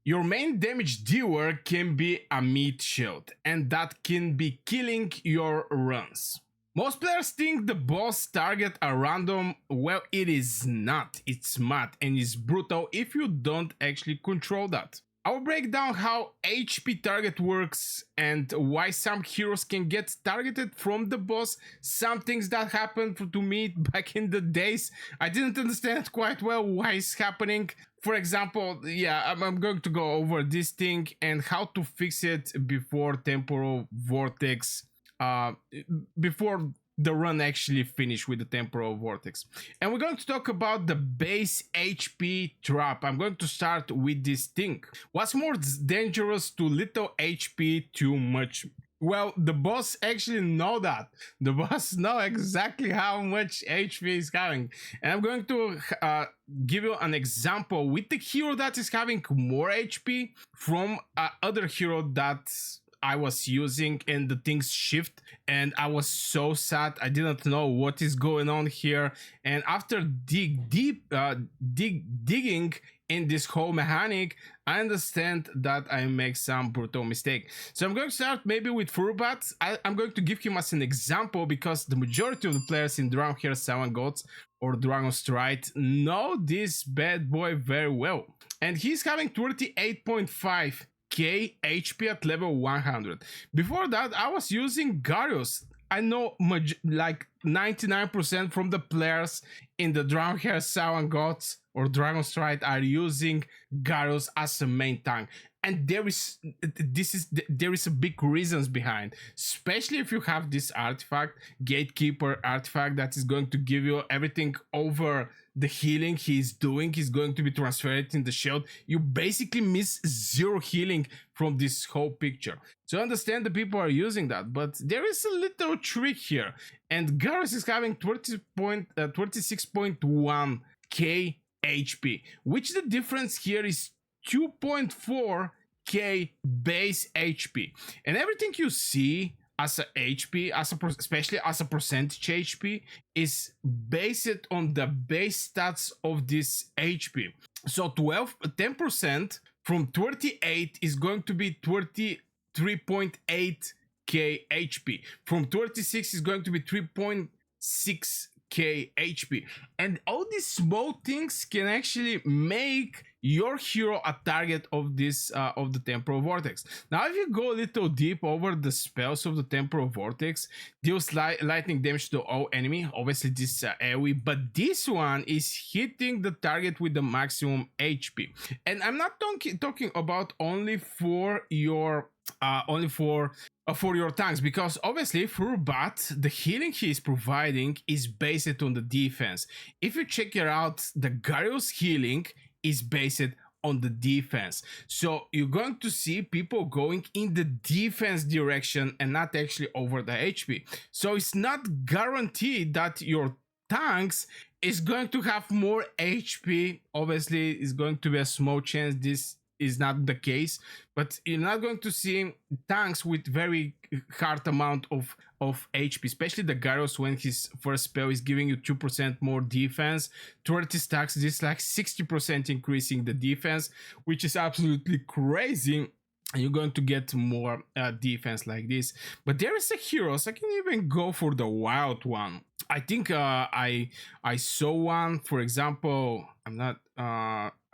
Your main damage dealer can be a meat shield, and that can be killing your runs. Most players think the boss target are random. Well, it is not. It's mad and is brutal if you don't actually control that. I will break down how HP target works and why some heroes can get targeted from the boss. Some things that happened to me back in the days, I didn't understand quite well why it's happening. For example, yeah, I'm going to go over this thing and how to fix it before Temporal Vortex, before the run actually finish with the Temporal Vortex. And we're going to talk about the base HP trap. I'm going to start with this thing. What's more dangerous, to little HP, too much? Well, the boss actually know that. The boss know exactly how much HP is having. And I'm going to give you an example with the hero that is having more HP from other hero that I was using, and the things shift, and I was so sad. I didn't know what is going on here, and after digging in this whole mechanic, I understand that I make some brutal mistake. So I'm going to start maybe with Furbat. I'm going to give him as an example because the majority of the players in Dragonheir 7 Gods or Dragonstride know this bad boy very well, and he's having 38.5k HP at level 100. Before that, I was using Garus. I know like 99% from the players in the Dragonheir 7 Gods or Dragonstride are using Garus as a main tank. And there is a big reasons behind, especially if you have this artifact, Gatekeeper artifact, that is going to give you everything over the healing he's doing. He's going to be transferred in the shield. You basically miss 0 healing from this whole picture. So I understand the people are using that, but there is a little trick here. And Garus is having 26.1k HP, which the difference here is 2.4k base HP, and everything you see as a HP, especially as a percentage HP, is based on the base stats of this HP. So 10% from 38 is going to be 23.8k HP. From 26 is going to be 3.6k HP, and all these small things can actually make your hero a target of this of the Temporal Vortex. Now, if you go a little deep over the spells of the Temporal Vortex, deals lightning damage to all enemy. Obviously, this AoE, but this one is hitting the target with the maximum HP. And I'm not talking about only for your tanks, because obviously Furbat, the healing he is providing is based on the defense. If you check it out, the Garus healing is based on the defense. So you're going to see people going in the defense direction and not actually over the HP. So it's not guaranteed that your tanks is going to have more HP. Obviously, it's going to be a small chance this is not the case, but you're not going to see tanks with very hard amount of HP, especially the Garus, when his first spell is giving you 2% more defense. 30 stacks, this is like 60% increasing the defense, which is absolutely crazy. And you're going to get more defense like this. But there is a hero, so I can even go for the wild one. I think I saw one, for example, I'm not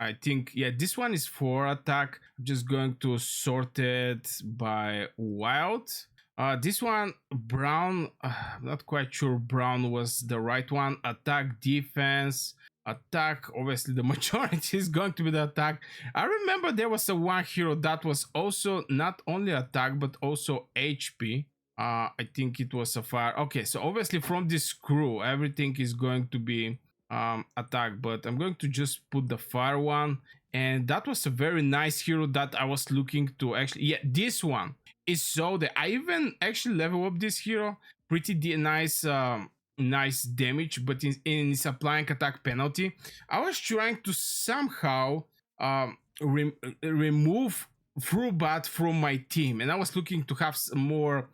I think, yeah, this one is for attack. I'm just going to sort it by wild. This one, brown, I'm not quite sure brown was the right one. Attack, defense, attack. Obviously, the majority is going to be the attack. I remember there was a one hero that was also not only attack, but also HP. I think it was a fire. Okay, so obviously from this crew, everything is going to be attack, but I'm going to just put the fire one, and that was a very nice hero that I was looking to actually. Yeah, this one is so that I even actually level up this hero. Pretty nice nice damage, but in its applying attack penalty, I was trying to somehow remove Furbat from my team, and I was looking to have some more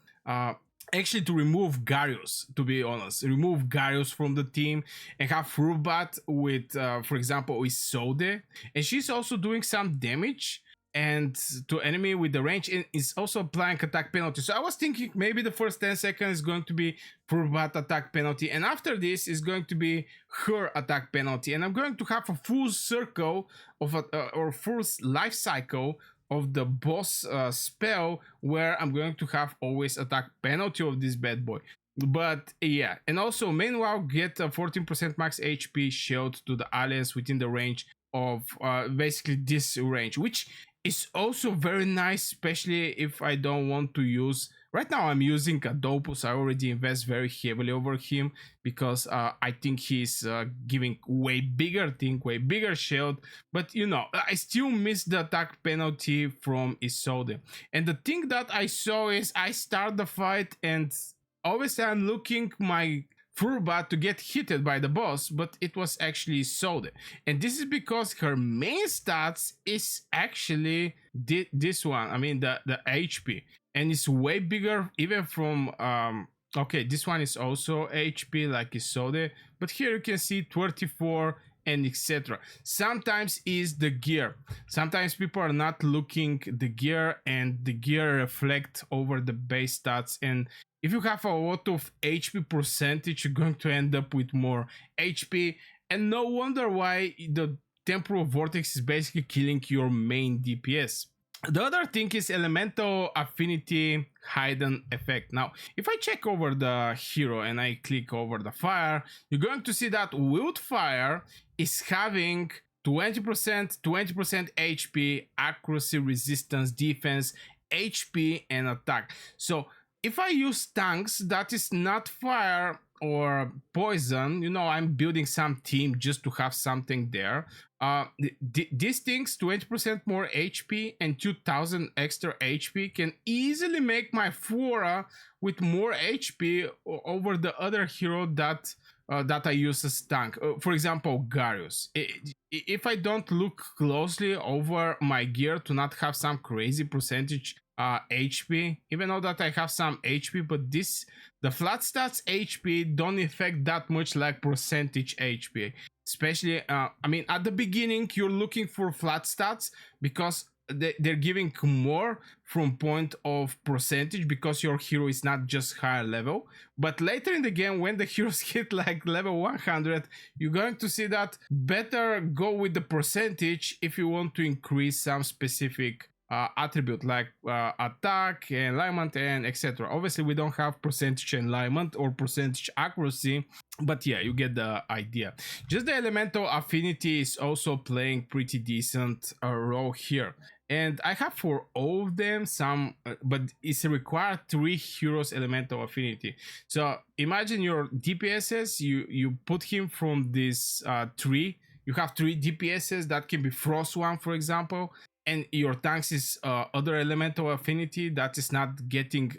actually to remove Garus, to be honest, remove Garus from the team and have Furbat with, for example, Isolde, and she's also doing some damage. and to enemy with the range, and is also applying attack penalty. So I was thinking maybe the first 10 seconds is going to be Furbat attack penalty, and after this is going to be her attack penalty, and I'm going to have a full circle of or full life cycle of the boss spell, where I'm going to have always attack penalty of this bad boy. But yeah, and also meanwhile get a 14% max HP shield to the allies within the range of basically this range, which is also very nice, especially if I don't want to use. Right now I'm using Adopus. I already invest very heavily over him because I think he's giving way bigger thing, way bigger shield. But you know, I still miss the attack penalty from Isolde. And the thing that I saw is I start the fight and obviously I'm looking my Furbat to get hit by the boss, but it was actually Isolde. And this is because her main stats is actually this one. I mean the HP. And it's way bigger even from okay, this one is also HP like Isolde, but here you can see 24 and etc. Sometimes is the gear. Sometimes people are not looking the gear, and the gear reflect over the base stats, and if you have a lot of HP percentage, you're going to end up with more HP, and no wonder why the Temporal Vortex is basically killing your main DPS. The other thing is Elemental Affinity Hidden Effect. Now, if I check over the hero and I click over the fire, you're going to see that Wildfire is having 20% HP, accuracy, resistance, defense, HP, and attack. So if I use tanks that is not fire or poison, you know, I'm building some team just to have something there. These things, 20% more HP and 2000 extra HP, can easily make my Flora with more HP over the other hero that I use as tank. For example, Garus. If I don't look closely over my gear to not have some crazy percentage HP, even though that I have some HP, but the flat stats HP don't affect that much like percentage HP. Especially, I mean, at the beginning, you're looking for flat stats because they're giving more from point of percentage because your hero is not just higher level. But later in the game, when the heroes hit like level 100, you're going to see that better go with the percentage if you want to increase some specific attribute like attack, alignment, and etc. Obviously, we don't have percentage alignment or percentage accuracy, but yeah, you get the idea. Just the Elemental Affinity is also playing pretty decent role here. And I have for all of them some, but it's required 3 heroes Elemental Affinity. So imagine your DPSs, you put him from this 3. You have 3 DPSs that can be Frost one, for example, and your tanks is other Elemental Affinity that is not getting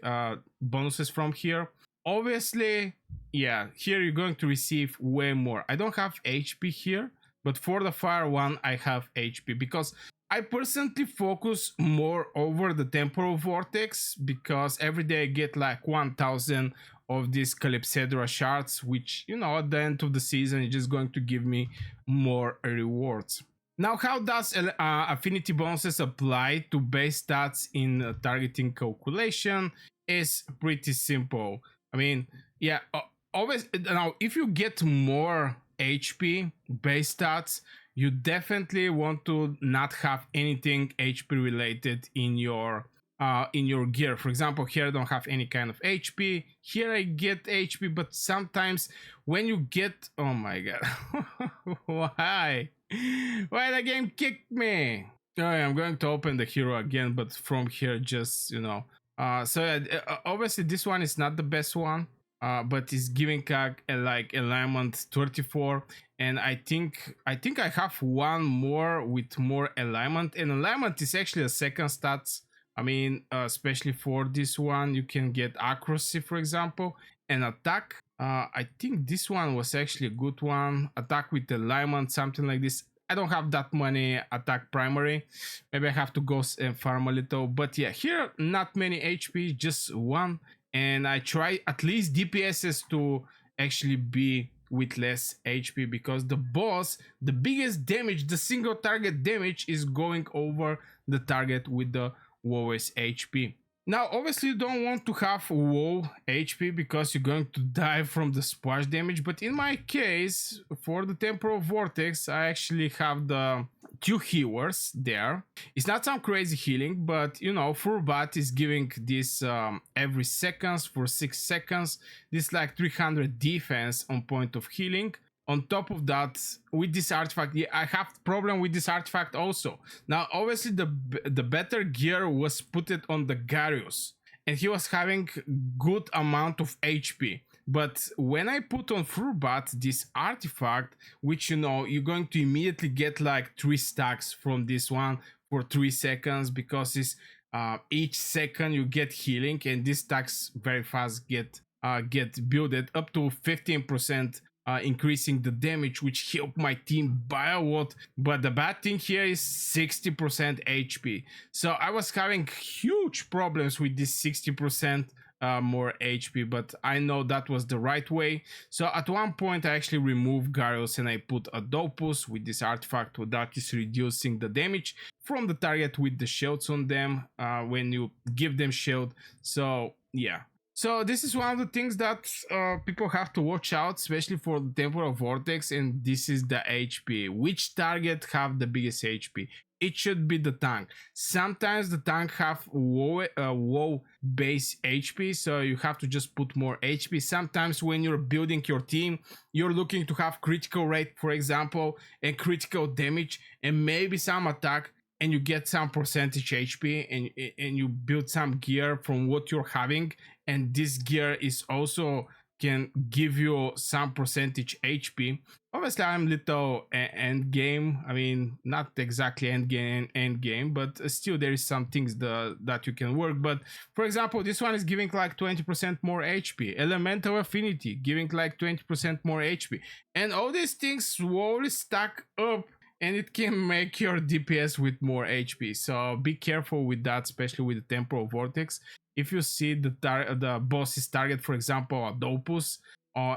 bonuses from here. Obviously, yeah, here you're going to receive way more. I don't have HP here, but for the fire one, I have HP because I personally focus more over the Temporal Vortex because every day I get like 1000 of these Calypsedra shards, which, you know, at the end of the season is just going to give me more rewards. Now, how does affinity bonuses apply to base stats in targeting calculation? Is pretty simple. I mean, yeah, always now if you get more HP base stats, you definitely want to not have anything HP related in your gear. For example, here I don't have any kind of HP. Here I get HP, but sometimes when you get, oh my god, why the game kicked me? Oh, I'm going to open the hero again, but from here, just, you know. So obviously this one is not the best one, but it's giving like alignment 34, and I think I have one more with more alignment, and alignment is actually a second stats. I mean, especially for this one, you can get accuracy, for example, and attack. I think this one was actually a good one. Attack with alignment, something like this. I don't have that many attack primary. Maybe I have to go and farm a little. But yeah, here not many HP, just one. And I try at least DPSs to actually be with less HP, because the boss, the biggest damage, the single target damage is going over the target with the lowest HP. Now, obviously, you don't want to have low HP because you're going to die from the splash damage. But in my case, for the Temporal Vortex, I actually have the two healers there. It's not some crazy healing, but you know, Furbat is giving this every seconds for 6 seconds. This like 300 defense on point of healing. On top of that, with this artifact, yeah, I have problem with this artifact also. Now, obviously, the better gear was put it on the Garus, and he was having good amount of HP. But when I put on Furbat this artifact, which you know you're going to immediately get like 3 stacks from this one for 3 seconds, because it's each second you get healing, and these stacks very fast get builded up to 15%. Increasing the damage, which helped my team by a lot. But the bad thing here is 60% HP. So I was having huge problems with this 60% more HP, but I know that was the right way. So at one point I actually removed Garus and I put a Dopus with this artifact that is reducing the damage from the target with the shields on them when you give them shield. So yeah. So this is one of the things that people have to watch out, especially for the Temporal Vortex, and this is the HP. Which target have the biggest HP? It should be the tank. Sometimes the tank have low base HP, so you have to just put more HP. Sometimes when you're building your team, you're looking to have critical rate, for example, and critical damage, and maybe some attack, and you get some percentage HP, and you build some gear from what you're having, and this gear is also can give you some percentage HP. Obviously, I'm little end game. I mean, not exactly end game, but still there is some things that you can work. But for example, this one is giving like 20% more HP. Elemental Affinity giving like 20% more HP, and all these things slowly stack up, and it can make your DPS with more HP. So be careful with that, especially with the Temporal Vortex. If you see the boss's target, for example, a Dopus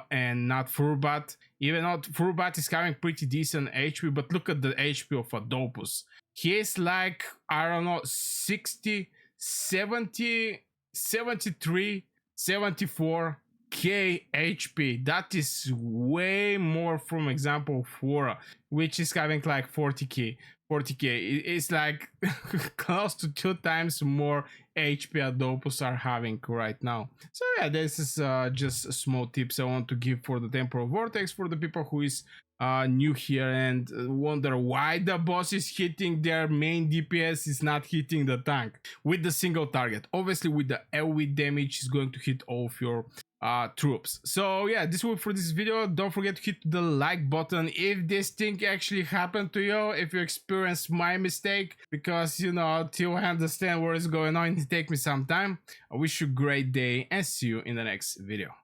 and not Furbat, even though Furbat is having pretty decent HP, but look at the HP of a Dopus. He is like, I don't know, 60, 70, 73, 74 k HP. That is way more from example Fura, which is having like 40k. It's like close to 2 times more HP Adopus are having right now. So yeah, this is just small tips I want to give for the Temporal Vortex for the people who is new here and wonder why the boss is hitting their main DPS is not hitting the tank with the single target. Obviously with the AoE damage is going to hit all of your troops. So yeah, this will for this video. Don't forget to hit the like button if this thing actually happened to you, if you experienced my mistake, because you know, till I understand what is going on, it take me some time. I wish you a great day and see you in the next video.